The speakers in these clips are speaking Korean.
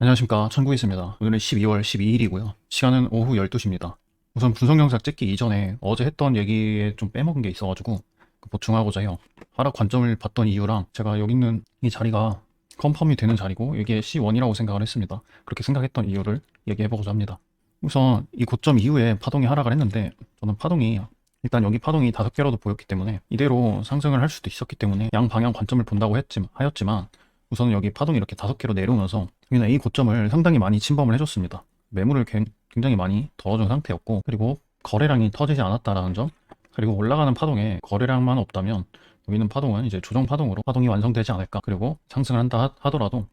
안녕하십니까, 천국이 있습니다. 오늘은 12월 12일이고요. 시간은 오후 12시입니다. 우선 분석 영상 찍기 이전에 어제 했던 얘기에 좀 빼먹은 게 있어가지고 보충하고자 해요. 하락 관점을 봤던 이유랑 제가 여기 있는 이 자리가 컨펌이 되는 자리고 이게 C1이라고 생각을 했습니다. 그렇게 생각했던 이유를 얘기해보고자 합니다. 우선 이 고점 이후에 파동이 하락을 했는데 저는 파동이 일단 여기 파동이 5개라도 보였기 때문에 이대로 상승을 할 수도 있었기 때문에 양방향 관점을 본다고 하였지만 우선 여기 파동이 이렇게 5개로 내려오면서 여기는 A 고점을 상당히 많이 침범을 해줬습니다. 매물을 굉장히 많이 덜어준 상태였고, 그리고 거래량이 터지지 않았다라는 점, 그리고 올라가는 파동에 거래량만 없다면 여기는 파동은 이제 조정 파동으로 파동이 완성되지 않을까. 그리고 상승을 한다 하더라도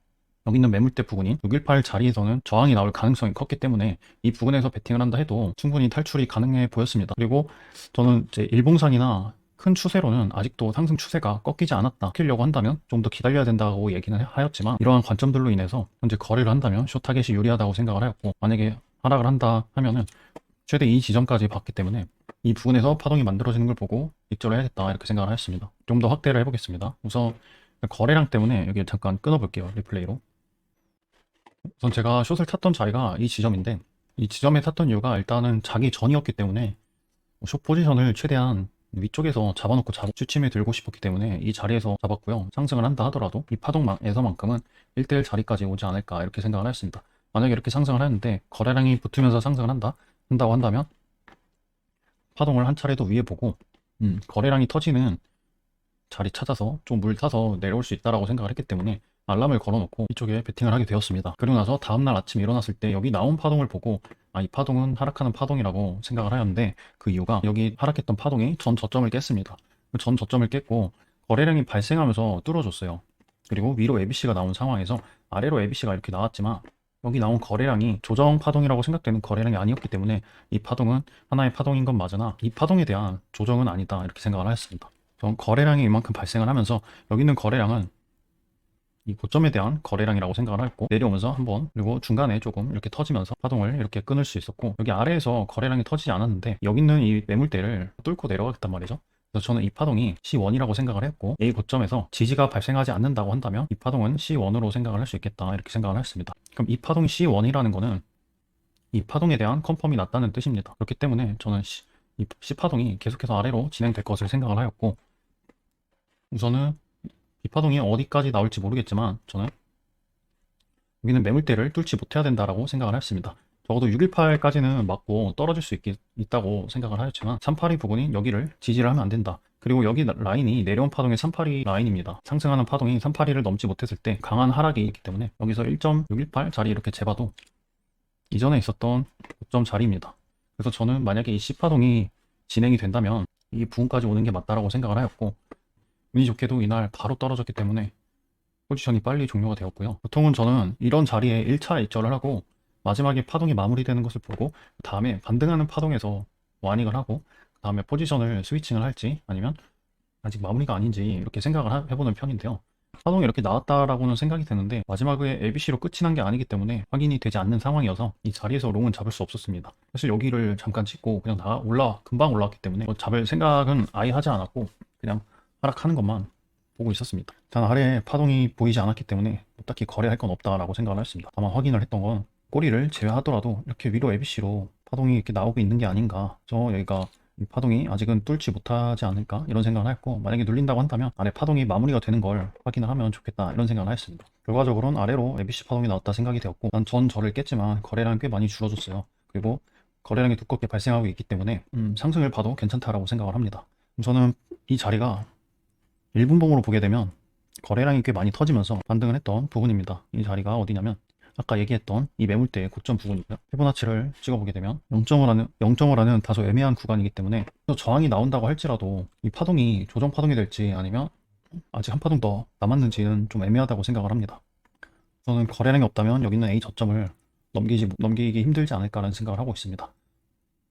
여기 있는 매물대 부근인 618 자리에서는 저항이 나올 가능성이 컸기 때문에 이 부근에서 베팅을 한다 해도 충분히 탈출이 가능해 보였습니다. 그리고 저는 이제 일봉상이나 큰 추세로는 아직도 상승 추세가 꺾이지 않았다. 꺾이려고 한다면 좀 더 기다려야 된다고 얘기는 하였지만 이러한 관점들로 인해서 현재 거래를 한다면 숏타겟이 유리하다고 생각을 하였고, 만약에 하락을 한다 하면은 최대 이 지점까지 봤기 때문에 이 부분에서 파동이 만들어지는 걸 보고 입절을 해야겠다 이렇게 생각을 하였습니다. 좀 더 확대를 해보겠습니다. 우선 거래량 때문에 여기 잠깐 끊어볼게요. 리플레이로. 우선 제가 숏을 탔던 자리가 이 지점인데 이 지점에 탔던 이유가 일단은 자기 전이었기 때문에 숏 포지션을 최대한 위쪽에서 잡아놓고 추침에 들고 싶었기 때문에 이 자리에서 잡았고요. 상승을 한다 하더라도 이 파동에서만큼은 1대1 자리까지 오지 않을까 이렇게 생각을 했습니다. 만약에 이렇게 상승을 하는데 거래량이 붙으면서 상승을 한다고 한다면 파동을 한 차례 더 위에 보고 거래량이 터지는 자리 찾아서 좀 물 타서 내려올 수 있다라고 생각을 했기 때문에 알람을 걸어놓고 이쪽에 베팅을 하게 되었습니다. 그리고 나서 다음날 아침에 일어났을 때 여기 나온 파동을 보고 이 파동은 하락하는 파동이라고 생각을 하였는데, 그 이유가 여기 하락했던 파동이 전 저점을 깼습니다. 전 저점을 깼고 거래량이 발생하면서 뚫어줬어요. 그리고 위로 ABC가 나온 상황에서 아래로 ABC가 이렇게 나왔지만 여기 나온 거래량이 조정 파동이라고 생각되는 거래량이 아니었기 때문에 이 파동은 하나의 파동인 건 맞으나 이 파동에 대한 조정은 아니다 이렇게 생각을 하였습니다. 전 거래량이 이만큼 발생을 하면서 여기 있는 거래량은 이 고점에 대한 거래량이라고 생각을 했고, 내려오면서 한번 그리고 중간에 조금 이렇게 터지면서 파동을 이렇게 끊을 수 있었고, 여기 아래에서 거래량이 터지지 않았는데 여기 있는 이 매물대를 뚫고 내려가겠단 말이죠. 그래서 저는 이 파동이 C1이라고 생각을 했고, A 고점에서 지지가 발생하지 않는다고 한다면 이 파동은 C1으로 생각을 할 수 있겠다 이렇게 생각을 했습니다. 그럼 이 파동이 C1이라는 거는 이 파동에 대한 컨펌이 났다는 뜻입니다. 그렇기 때문에 저는 이 C파동이 계속해서 아래로 진행될 것을 생각을 하였고, 우선은 이 파동이 어디까지 나올지 모르겠지만 저는 여기는 매물대를 뚫지 못해야 된다라고 생각을 했습니다. 적어도 618까지는 맞고 떨어질 수 있다고 생각을 하였지만 382 부분인 여기를 지지를 하면 안 된다. 그리고 여기 라인이 내려온 파동의 382 라인입니다. 상승하는 파동이 382를 넘지 못했을 때 강한 하락이 있기 때문에 여기서 1.618 자리 이렇게 재봐도 이전에 있었던 고점 자리입니다. 그래서 저는 만약에 이 C파동이 진행이 된다면 이 부분까지 오는 게 맞다라고 생각을 하였고, 운이 좋게도 이날 바로 떨어졌기 때문에 포지션이 빨리 종료가 되었고요. 보통은 저는 이런 자리에 1차 입절을 하고 마지막에 파동이 마무리되는 것을 보고 그 다음에 반등하는 파동에서 완익을 하고 그 다음에 포지션을 스위칭을 할지 아니면 아직 마무리가 아닌지 이렇게 생각을 해보는 편인데요. 파동이 이렇게 나왔다라고는 생각이 되는데 마지막에 ABC로 끝이 난 게 아니기 때문에 확인이 되지 않는 상황이어서 이 자리에서 롱은 잡을 수 없었습니다. 사실 여기를 잠깐 찍고 그냥 금방 올라왔기 때문에 뭐 잡을 생각은 아예 하지 않았고 그냥 하락하는 것만 보고 있었습니다. 단 아래에 파동이 보이지 않았기 때문에 딱히 거래할 건 없다라고 생각을 했습니다. 다만 확인을 했던 건 꼬리를 제외하더라도 이렇게 위로 ABC로 파동이 이렇게 나오고 있는 게 아닌가. 여기가 이 파동이 아직은 뚫지 못하지 않을까 이런 생각을 했고, 만약에 눌린다고 한다면 아래 파동이 마무리가 되는 걸 확인을 하면 좋겠다 이런 생각을 했습니다. 결과적으로는 아래로 ABC 파동이 나왔다 생각이 되었고, 난 전 저를 깼지만 거래량이 꽤 많이 줄어졌어요. 그리고 거래량이 두껍게 발생하고 있기 때문에 상승을 봐도 괜찮다라고 생각을 합니다. 저는 이 자리가 1분봉으로 보게 되면 거래량이 꽤 많이 터지면서 반등을 했던 부분입니다. 이 자리가 어디냐면 아까 얘기했던 이 매물대의 고점 부분이고요. 피보나치를 찍어보게 되면 0.5라는 다소 애매한 구간이기 때문에 저항이 나온다고 할지라도 이 파동이 조정 파동이 될지 아니면 아직 한 파동 더 남았는지는 좀 애매하다고 생각을 합니다. 저는 거래량이 없다면 여기 있는 A 저점을 넘기기 힘들지 않을까라는 생각을 하고 있습니다.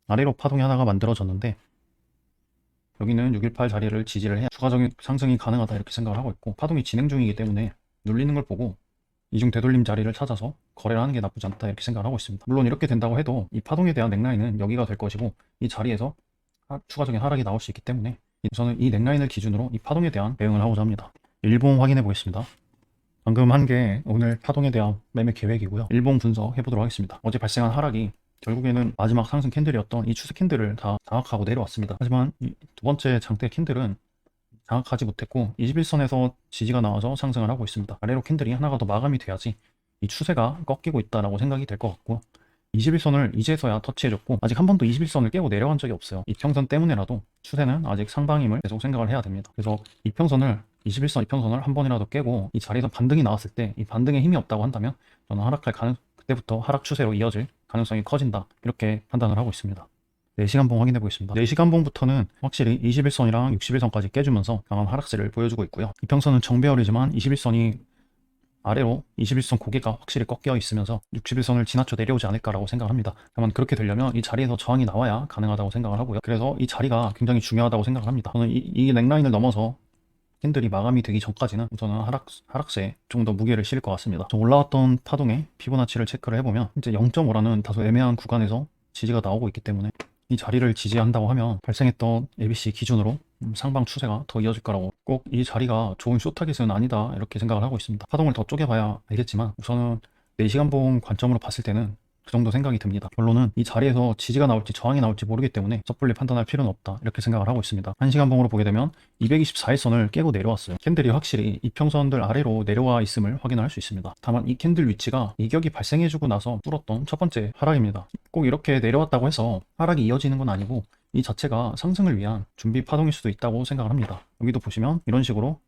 아래로 파동이 하나가 만들어졌는데 여기는 618 자리를 지지를 해야 추가적인 상승이 가능하다 이렇게 생각을 하고 있고, 파동이 진행 중이기 때문에 눌리는 걸 보고 이중 되돌림 자리를 찾아서 거래를 하는 게 나쁘지 않다 이렇게 생각을 하고 있습니다. 물론 이렇게 된다고 해도 이 파동에 대한 넥라인은 여기가 될 것이고 이 자리에서 추가적인 하락이 나올 수 있기 때문에 저는 이 넥라인을 기준으로 이 파동에 대한 대응을 하고자 합니다. 일봉 확인해 보겠습니다. 방금 한 게 오늘 파동에 대한 매매 계획이고요. 일봉 분석 해보도록 하겠습니다. 어제 발생한 하락이 결국에는 마지막 상승 캔들이었던 이 추세 캔들을 다 장악하고 내려왔습니다. 하지만 이 두 번째 장대 캔들은 장악하지 못했고 21선에서 지지가 나와서 상승을 하고 있습니다. 아래로 캔들이 하나가 더 마감이 돼야지 이 추세가 꺾이고 있다라고 생각이 될 것 같고 21선을 이제서야 터치해줬고 아직 한 번도 21선을 깨고 내려간 적이 없어요. 이평선 때문에라도 추세는 아직 상방임을 계속 생각을 해야 됩니다. 그래서 이평선을 21선 이평선을 한 번이라도 깨고 이 자리에서 반등이 나왔을 때 이 반등에 힘이 없다고 한다면 저는 그때부터 하락 추세로 이어질 가능성이 커진다 이렇게 판단을 하고 있습니다. 4시간봉 확인해 보겠습니다. 4시간봉부터는 확실히 21선이랑 61선까지 깨주면서 강한 하락세를 보여주고 있고요. 이평선은 정배열이지만 21선이 아래로 21선 고개가 확실히 꺾여 있으면서 61선을 지나쳐 내려오지 않을까라고 생각합니다. 다만 그렇게 되려면 이 자리에서 저항이 나와야 가능하다고 생각을 하고요. 그래서 이 자리가 굉장히 중요하다고 생각을 합니다. 저는 이 넥라인을 넘어서 캔들이 마감이 되기 전까지는 우선은 하락세에 좀 더 무게를 실을 것 같습니다. 올라왔던 파동의 피보나치를 체크를 해보면 이제 0.5라는 다소 애매한 구간에서 지지가 나오고 있기 때문에 이 자리를 지지한다고 하면 발생했던 ABC 기준으로 상방 추세가 더 이어질 거라고, 꼭 이 자리가 좋은 숏타깃은 아니다 이렇게 생각을 하고 있습니다. 파동을 더 쪼개봐야 알겠지만 우선은 4시간봉 관점으로 봤을 때는 그 정도 생각이 듭니다. 결론은 이 자리에서 지지가 나올지 저항이 나올지 모르기 때문에 섣불리 판단할 필요는 없다 이렇게 생각을 하고 있습니다. 1시간봉으로 보게 되면 224일선을 깨고 내려왔어요. 캔들이 확실히 이평선들 아래로 내려와 있음을 확인할 수 있습니다. 다만 이 캔들 위치가 이격이 발생해주고 나서 뚫었던 첫 번째 하락입니다. 꼭 이렇게 내려왔다고 해서 하락이 이어지는 건 아니고 이 자체가 상승을 위한 준비 파동일 수도 있다고 생각을 합니다. 여기도 보시면 이런 식으로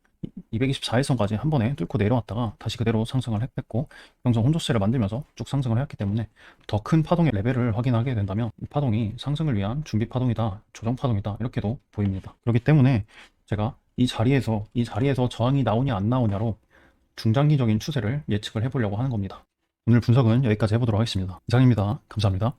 224일선까지 한 번에 뚫고 내려왔다가 다시 그대로 상승을 했고 평선 혼조세를 만들면서 쭉 상승을 했기 때문에 더 큰 파동의 레벨을 확인하게 된다면 이 파동이 상승을 위한 준비 파동이다, 조정 파동이다 이렇게도 보입니다. 그렇기 때문에 제가 이 자리에서 저항이 나오냐 안 나오냐로 중장기적인 추세를 예측을 해보려고 하는 겁니다. 오늘 분석은 여기까지 해보도록 하겠습니다. 이상입니다. 감사합니다.